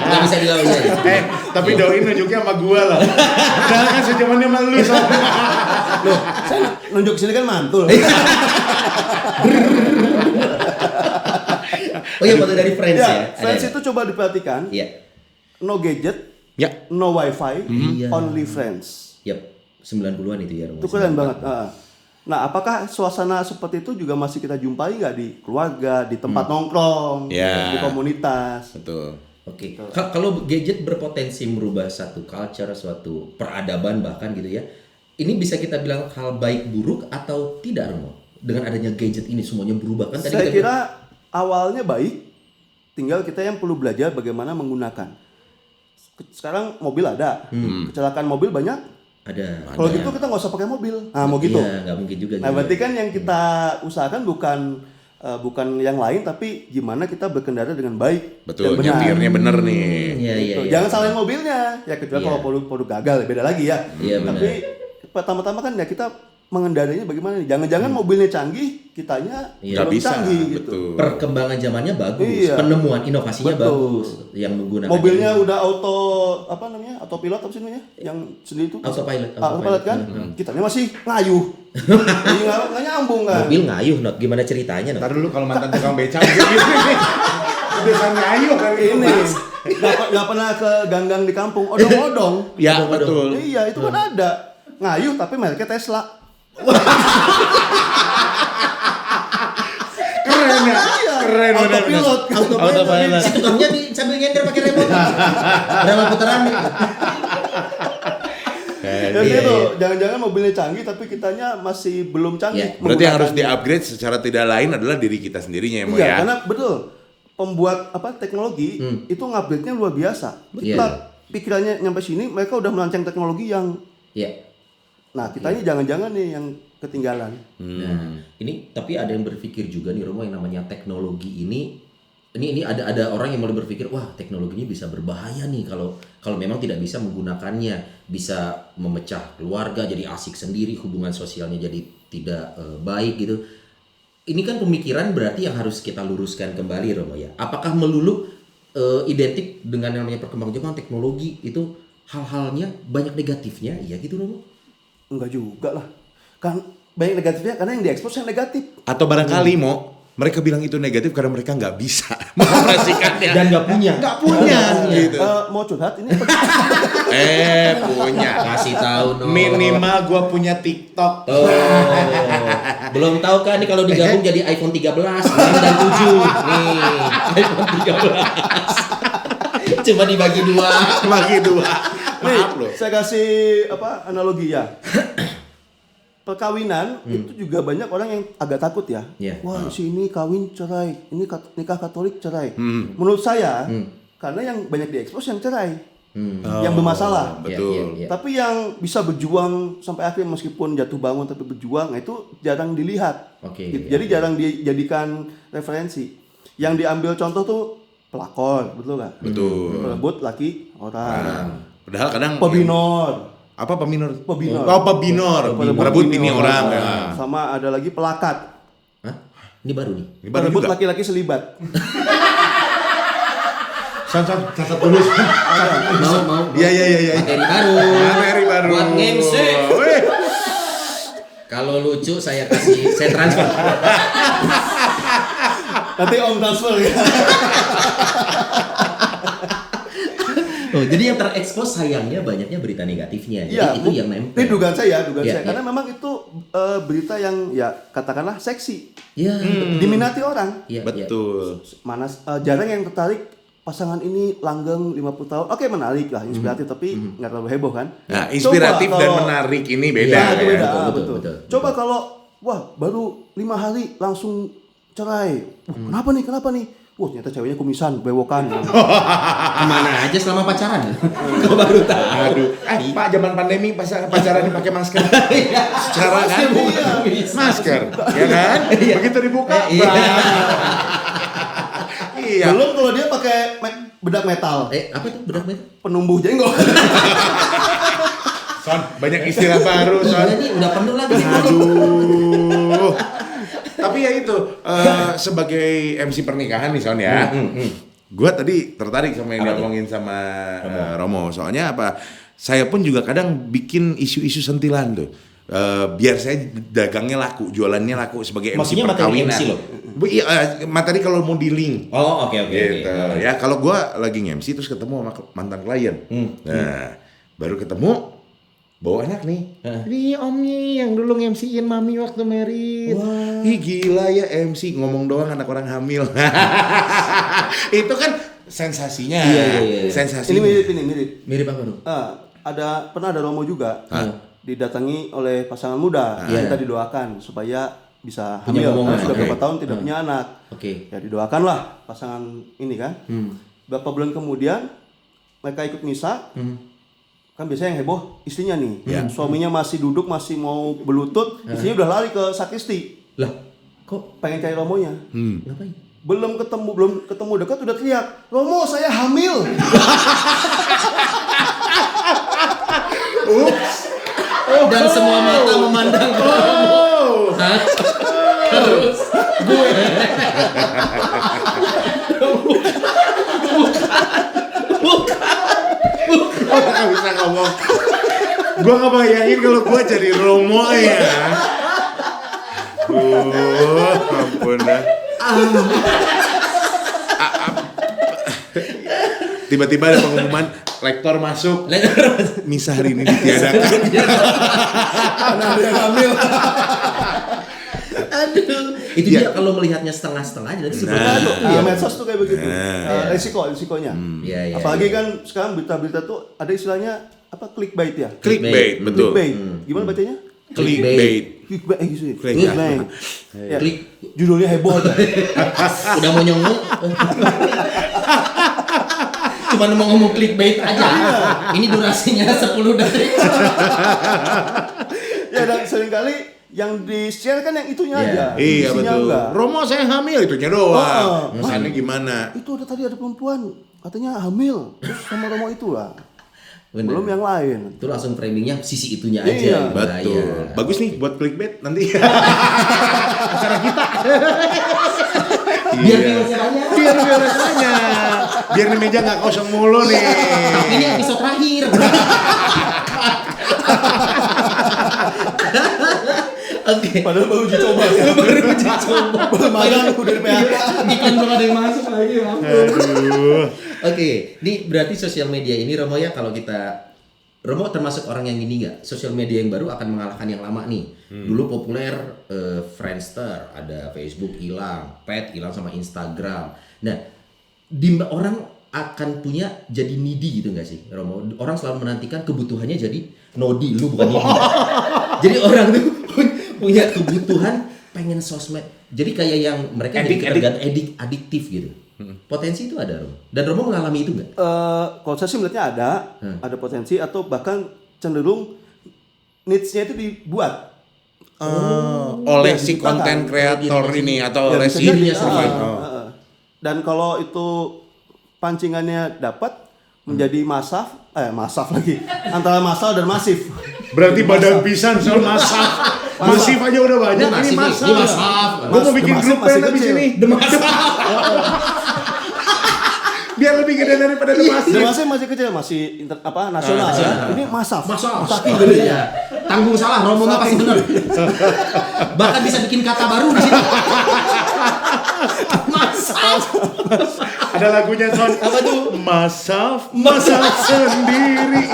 Nggak bisa dilawan ya. Tapi Doi nunjuknya sama gua lah. Padahal kan sejamannya sama lu soalnya. Loh, saya nunjuk sini kan mantul. Oh iya, foto dari Friends ya. Friends Ada. itu coba diperhatikan. Iya. No gadget, Ya. no wifi, Iya. only friends. Yap, 90-an itu ya. Itu keren banget. Nah, apakah suasana seperti itu juga masih kita jumpai nggak di keluarga, di tempat nongkrong, Ya. di komunitas? Betul. Oke. Kalau gadget berpotensi merubah satu culture, suatu peradaban bahkan gitu ya. Ini bisa kita bilang hal baik buruk atau tidak, Romo? Dengan adanya gadget ini semuanya berubah kan tadi Saya kita kira awalnya baik, tinggal kita yang perlu belajar bagaimana menggunakan. Sekarang mobil ada, kecelakaan mobil banyak. ada. Kalau gitu kita nggak usah pakai mobil. Nah, mau gitu. Iya, nggak mungkin juga. Nah, berarti kan yang kita usahakan bukan yang lain, tapi gimana kita berkendara dengan baik Betul, dan benar. nyetirnya bener nih. Iya, iya, Gitu. iya. Jangan salahin mobilnya. Ya kecuali Iya. kalau produk gagal beda lagi ya. Iya, benar. Tapi pertama-tama kan ya kita mengendarainya bagaimana nih? Jangan-jangan mobilnya canggih, kitanya Iya. Nggak belum bisa. canggih gitu. Betul. Perkembangan zamannya bagus, Iya. penemuan inovasinya Betul. bagus yang menggunakan Mobilnya ini. udah autopilot apa sih namanya? Yang sendiri itu Autopilot, autopilot kan? Kitanya masih ngayuh. Jadi nggak nyambung kan? Mobil ngayuh, Not. Gimana ceritanya, Not? Ntar dulu kalau mantan tukang beca gitu nih. Udah sampai ayo kali Ini nggak pernah ke ganggang di kampung, odong-odong. Ya, Odong-odong. betul. Iya, itu kan ada. Ngayuh tapi mereknya Tesla. Keren ya. Iya, Keren bener. autopilot. Autopilot. Si tukangnya sambil nyender pakai remote. Berapa putaran nih? Ya gitu, jangan-jangan mobilnya canggih tapi kitanya masih belum canggih. Iya. Berarti yang harus menggunakannya. di-upgrade secara tidak lain adalah diri kita sendirinya ya, Mo Iya, ya. karena betul pembuat teknologi itu ngupgrade-nya luar biasa. Iya. Kita pikirannya nyampe sini, mereka udah merancang teknologi yang, Iya. nah kitanya jangan-jangan nih yang ketinggalan. Nah, ini tapi ada yang berpikir juga nih, Romo, yang namanya teknologi ini ada orang yang mulai berpikir, wah, teknologinya bisa berbahaya nih kalau memang tidak bisa menggunakannya, bisa memecah keluarga, jadi asik sendiri, hubungan sosialnya jadi tidak baik gitu. Ini kan pemikiran berarti yang harus kita luruskan kembali, Romo ya. Apakah melulu identik dengan yang namanya perkembangan teknologi itu hal-halnya banyak negatifnya? Iya gitu, Romo? Enggak juga lah. Kan banyak negatifnya karena yang diekspos yang negatif. Atau barangkali mereka bilang itu negatif karena mereka nggak bisa mengoperasikannya. Dan nggak punya. Nggak punya gitu. Mau curhat ini Punya. Kasih tahu, no. Minimal gua punya TikTok. Oh, belum tahu kan nih kalau digabung jadi iPhone 13 dan 7 nih iPhone 13 cuma dibagi 2. Bagi dua. Maaf loh. saya kasih analogi ya. Perkawinan itu juga banyak orang yang agak takut ya. Iya. Wah, si ini kawin cerai, ini nikah Katolik cerai. Menurut saya karena yang banyak diekspos yang cerai. Yang bermasalah. Betul. Iya. Tapi yang bisa berjuang sampai akhir meskipun jatuh bangun tapi berjuang, itu jarang dilihat. Oke, Gitu. iya. Jadi jarang dijadikan referensi. Yang diambil contoh tuh pelakor, betul nggak? Betul. Perebut laki orang. Padahal kadang Pebinor. apa peminor? Pebinor. Oh, pebinor. Merebut ini orang. Ya. Sama ada lagi pelakat. Hah? Ini baru nih. Ini baru Perebut juga. laki-laki selibat. Catat dulu. Mau. Iya. Materi baru. Materi baru. Buat ngemsi. Weh. Kalau lucu saya transfer. Nanti om transfer ya. Oh, jadi yang terekspos sayangnya banyaknya berita negatifnya. Jadi Iya, itu yang nempel. ini dugaan saya. Iya. Karena memang itu berita yang ya katakanlah seksi. Iya, Diminati orang. iya. Betul. Mana jarang yang tertarik pasangan ini langgeng 50 tahun. Oke, menarik lah, inspiratif tapi nggak terlalu heboh kan? Nah, inspiratif Coba dan kalau- menarik ini beda Ya, ya. itu beda. Betul. Coba kalau wah, baru 5 hari langsung cerai. Kenapa nih? Wah, ternyata ceweknya kumisan, bewokan. Kemana aja selama pacaran? Kau baru tahu. Aduh, Pak zaman pandemi pacaran pakai masker. Secara kan masker, ya kan? Begitu dibuka, iya. Belum kalau dia pakai bedak metal, Apa itu bedak metal? penumbuh jenggot. Son, banyak istilah baru, Son. Ini udah penuh lagi. Aduh. Tapi ya itu sebagai MC pernikahan nih Son ya. Gua tadi tertarik sama yang diomongin sama Romo. Soalnya apa? Saya pun juga kadang bikin isu-isu sentilan tuh. Biar saya dagangnya laku, jualannya laku sebagai MC Maksudnya materi perkawinan. MC loh? Materi kalau mau di link. Oh, oke. Gitu. Ya kalau gua lagi nge-MC terus ketemu sama mantan klien. Nah, baru ketemu bawa anak nih. Ini omnya yang dulu nge-MC-in mami waktu merit. Ih gila ya MC ngomong doang anak orang hamil. Itu kan sensasinya. Iya. Sensasi. Ini mirip. Mirip apa dong? Pernah ada Romo juga didatangi oleh pasangan muda, kita didoakan supaya bisa Punya hamil. momongan. Karena sudah Oke. berapa tahun tidak punya anak. Oke. Ya didoakanlah pasangan ini kan. Beberapa bulan kemudian mereka ikut misa. Kan biasanya yang heboh istrinya nih. Suaminya masih duduk, masih mau berlutut, istrinya udah lari ke sakristi. Lah, kok Pengen cari Romonya. ngapain? Belum ketemu dekat udah teriak, "Romo, saya hamil." Dan semua mata memandang ke Oh. Hah? Terus Gua gak bisa ngomong. Gua gak bayangin kalau gua jadi Romo ya. Ampun dah. Tiba-tiba ada pengumuman lektor masuk. Misa hari ini ditiadakan. Ada yang hamil. Aduh. Itu dia kalau melihatnya setengah-setengah jadi sebenarnya Medsos tuh kayak begitu. Risikonya. Iya. Apalagi kan sekarang berita-berita tuh ada istilahnya apa, clickbait ya. Clickbait, betul. Clickbait. Gimana bacanya? Clickbait. Clickbait gitu ya. Clickbait. Ya, Klik. judulnya heboh aja. Udah mau nyongok. Cuma mau ngomong clickbait aja. Ini durasinya 10 detik. Ya, dan seringkali yang di-share kan yang itunya aja. Iya isinya betul. enggak. Romo saya hamil itunya doang. Oh. Masalahnya gimana? Itu ada perempuan katanya hamil, terus sama Romo itu lah. Bener. Belum yang lain. Itu langsung framingnya sisi itunya Iya, aja. Betul. Bahaya. Bagus nih buat clickbait nanti. Acara kita. Biar viewersnya banyak. Biar banyak. Biar nih meja nggak kosong mulu nih. Tapi ini episode terakhir. Oke. Padahal baru uji coba ya. Baru uji coba. Baru magang udah di PHK. Iklan belum ada yang masuk lagi. Aduh. Oke, ini berarti sosial media ini Romo ya, kalau kita Romo termasuk orang yang ini nggak, sosial media yang baru akan mengalahkan yang lama nih. Dulu populer Friendster, ada Facebook hilang, Pet hilang sama Instagram. Nah, orang akan punya jadi needy gitu nggak sih, Romo? Orang selalu menantikan kebutuhannya jadi nodi, lu bukan needy. Jadi orang tuh punya kebutuhan pengen sosmed. Jadi kayak yang mereka jadi adiktif gitu. Potensi itu ada, Romo. Dan Romo mengalami itu nggak? Kalau saya sih melihatnya ada potensi atau bahkan cenderung needs-nya itu dibuat. Oleh Ya, si diciptakan. konten kreator ini atau Ya, oleh bisa si jadi, survivor. Dan kalau itu pancingannya dapat menjadi masaf lagi antara massal dan masif. Berarti badan pisan soal masaf. Masif aja udah banyak, ini masaf. Ini masaf. Gue mau bikin Masif grup masih band abis kecil. ini. Biar lebih gede daripada The Masif. Dan masih kecil, masih nasional. nasional. Ini masaf. Saking gede ya. Tanggung salah, Romo nggak pasti benar. Bahkan bisa bikin kata baru di sini. Masaf. Ada lagunya Son. Apa tuh? Masaf sendiri.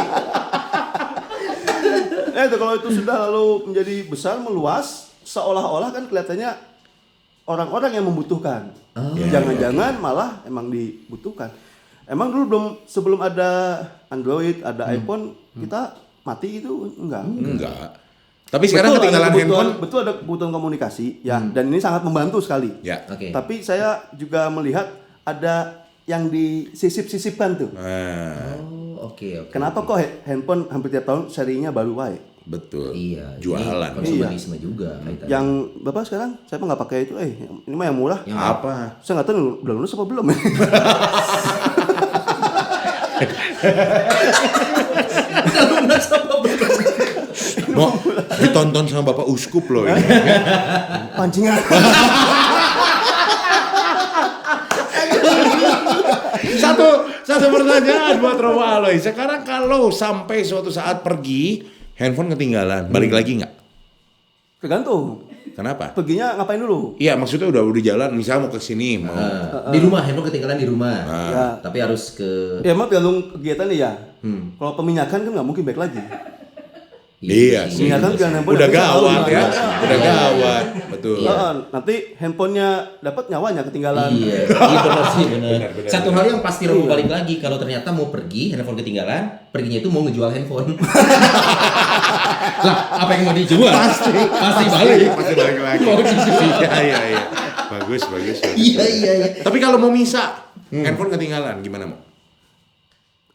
Itu kalau itu sudah lalu menjadi besar, meluas, seolah-olah kan kelihatannya orang-orang yang membutuhkan. Jangan-jangan malah emang dibutuhkan. Emang dulu sebelum ada Android, ada iPhone, kita mati gitu enggak? Enggak. Tapi sekarang ketinggalan handphone. Betul ada kebutuhan komunikasi ya, dan ini sangat membantu sekali. Ya. Oke. Tapi saya juga melihat ada yang disisip-sisipkan tuh. Oh, oke. Kenapa kok handphone hampir tiap tahun serinya baru wae? Betul. Iya. Jualan. Ini konsumerisme juga kaitannya. Yang Bapak sekarang saya nggak pakai itu, ini mah yang murah. Yang Apa? Saya nggak tahu udah lulus apa belum. Mau ditonton sama Bapak Uskup loh ini. Pancingan. Satu pertanyaan buat Romo Aloy. Sekarang kalau sampai suatu saat pergi, handphone ketinggalan, balik lagi nggak? Tergantung. Kenapa? Perginya ngapain dulu? Iya, maksudnya udah di jalan, misalnya mau ke sini, mau. Di rumah, handphone ketinggalan di rumah. Ya. Tapi harus ke Ya emang tergantung kegiatannya ya. Kalau peminyakan kan nggak mungkin baik lagi. Iya sih. Peminyakan kan handphone Udah nggak bisa gawat tahu, ya. nggak bisa. Udah gawat, betul. Nanti handphonenya dapat nyawanya ketinggalan. Iya, benar sih benar. Satu hal yang pasti Romo balik lagi kalau ternyata mau pergi, handphone ketinggalan, perginya itu mau ngejual handphone. Lah, apa yang mau dijual? Pasti balik. Pasti balik lagi. Mau dijual. Iya. Bagus. Iya. Tapi kalau mau misa, handphone ketinggalan gimana, Mo?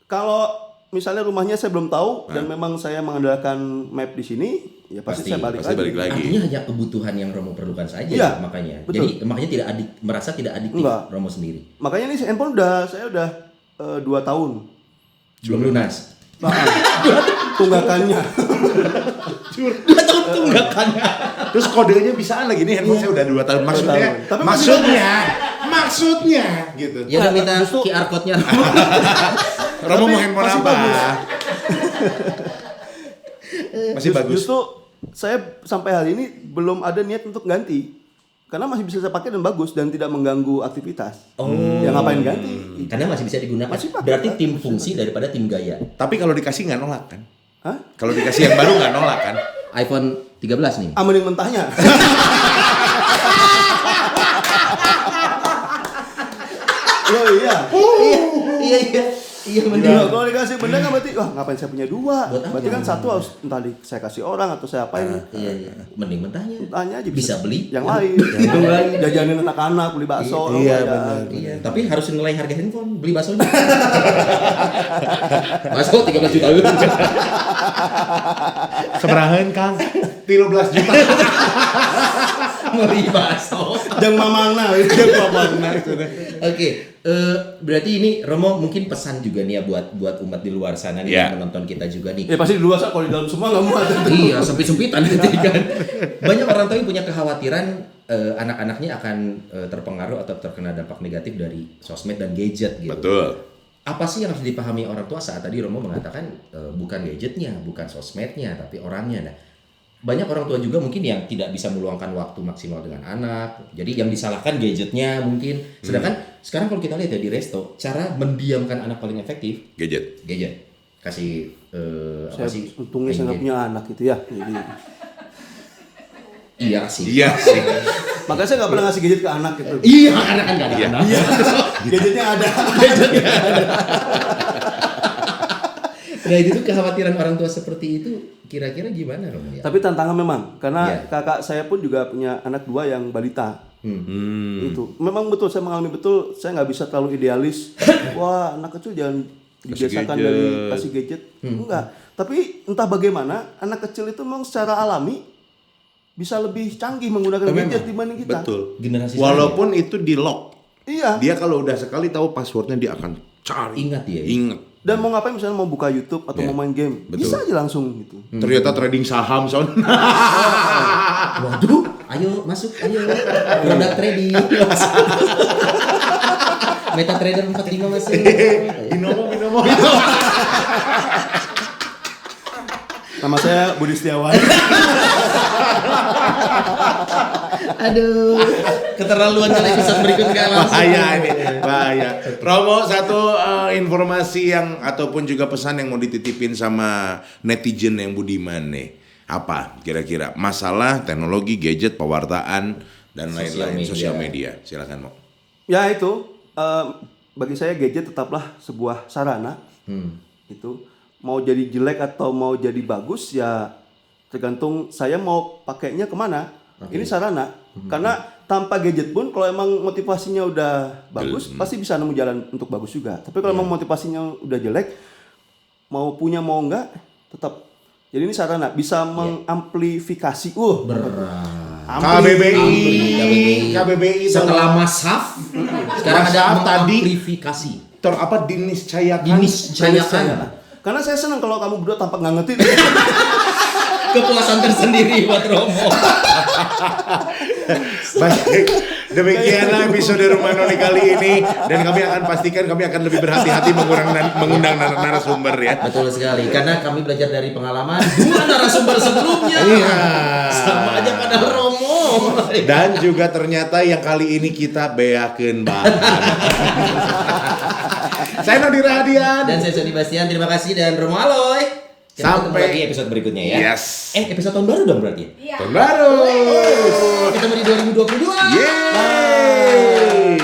Kalau misalnya rumahnya saya belum tahu dan memang saya mengandalkan map di sini, ya pasti saya balik pasti lagi. balik lagi. Artinya hanya kebutuhan yang Romo perlukan saja Iya, makanya. betul. Jadi makanya merasa tidak adiktif Enggak. Romo sendiri. Makanya ini handphone saya udah 2 tahun. Belum lunas. Tunggakannya. 2 tahun tunggakannya. Terus kodenya bisaan lagi nih handphone saya udah 2 tahun. Maksudnya, Tapi maksudnya gitu. Ya udah minta QR code-nya. Romo mau handphone masih apa? bagus. Masih bagus. Justru saya sampai hari ini belum ada niat untuk ganti. Karena masih bisa saya pakai dan bagus dan tidak mengganggu aktivitas. Oh. Ya ngapain ganti? Karena masih bisa digunakan. Masih pakai. Berarti tim fungsi daripada tim gaya. Tapi kalau dikasih nggak nolak kan? Hah? Kalau dikasih yang baru nggak nolak kan? iPhone 13 nih. Mending mentahnya. Oh iya. Iya Iya, kalau dikasih benda kan berarti ngapain saya punya 2? Buat apa? Berarti kan satu harus entah saya kasih orang atau saya apain. Iya. Mending mentahnya. Tanya aja Bisa beli yang lain. Yang lain. Jajanin anak-anak, beli bakso. Iya, benar. Iya, tapi harus nilai harga handphone, beli baksonya. Bakso 13 juta. Seberahan Kang, 13 juta. Beli bakso. Jang mamana. Oke, berarti ini Romo mungkin pesan juga nih ya buat umat di luar sana nih Iya. yang menonton kita juga nih. Ya pasti di luar sana, kalau di dalam semua nggak muat. Iya, sempit-sempitan nanti kan. Banyak orang tua yang punya kekhawatiran anak-anaknya akan terpengaruh atau terkena dampak negatif dari sosmed dan gadget gitu. Betul. Apa sih yang harus dipahami orang tua saat tadi Romo mengatakan bukan gadgetnya, bukan sosmednya, tapi orangnya. Nah, banyak orang tua juga mungkin yang tidak bisa meluangkan waktu maksimal dengan anak. Jadi yang disalahkan gadgetnya mungkin. Sedangkan sekarang kalau kita lihat ya di resto, cara mendiamkan anak paling efektif Gadget. Kasih apa sih? Untungnya saya nggak punya anak gitu ya. Jadi, Iya sih. Iya sih. makanya saya nggak pernah ngasih gadget ke anak gitu. Iya, karena kan nggak ada anak. Gadgetnya ada. Nah itu tuh kekhawatiran orang tua seperti itu kira-kira gimana Romo ya? Tapi tantangan memang, karena Iya. kakak saya pun juga punya anak 2 yang balita. Itu memang betul, saya mengalami betul, saya nggak bisa terlalu idealis. Wah, anak kecil jangan dibiasakan gadget. dari kasih gadget. Enggak. Tapi entah bagaimana anak kecil itu memang secara alami bisa lebih canggih menggunakan gadget dibanding kita. Betul. Generasi Walaupun itu di lock, Iya. dia kalau udah sekali tahu passwordnya dia akan cari. Ingat dia. Ingat. Dan mau ngapain misalnya mau buka YouTube atau mau main game, Betul. bisa aja langsung gitu. Ternyata trading saham son. Waduh, ayo masuk, ayo produk trading. Meta Trader 45 masuk. Binomo. Nama saya Budi Setiawan. Aduh, keterlaluan kalau episode berikutnya langsung. Bahaya. Romo, satu informasi yang ataupun juga pesan yang mau dititipin sama netizen yang budiman nih. Apa kira-kira masalah teknologi, gadget, pewartaan dan lain-lain, sosial media. Silakan, Mo. Ya itu bagi saya gadget tetaplah sebuah sarana. Itu mau jadi jelek atau mau jadi bagus ya tergantung saya mau pakainya kemana. Ini sarana. Karena tanpa gadget pun kalau emang motivasinya udah bagus pasti bisa nemu jalan untuk bagus juga. Tapi kalau emang motivasinya udah jelek, mau punya mau enggak tetap. Jadi ini sarana bisa mengamplifikasi. KBBI Setelah masaf, sekarang ada Masaf tadi. mengamplifikasi. Diniscayakan. Karena saya senang kalau kamu berdua tampak nggak ngerti. Kepuasan tersendiri buat Romo. Baik, demikianlah episode Rumah Noni kali ini, dan kami akan pastikan kami akan lebih berhati-hati mengundang narasumber ya. Betul sekali, karena kami belajar dari pengalaman dua narasumber sebelumnya. Iya. Sama aja pada Romo. Dan juga ternyata yang kali ini kita beakeun bahan. Saya Nodi Radian. Dan saya Sony Bastian, terima kasih, dan Romo Aloy. Kita ketemu Sampai lagi episode berikutnya ya. Yes. Episode tahun baru dong berarti. Iya. Tahun baru. Ketemu di 2022. Yeay.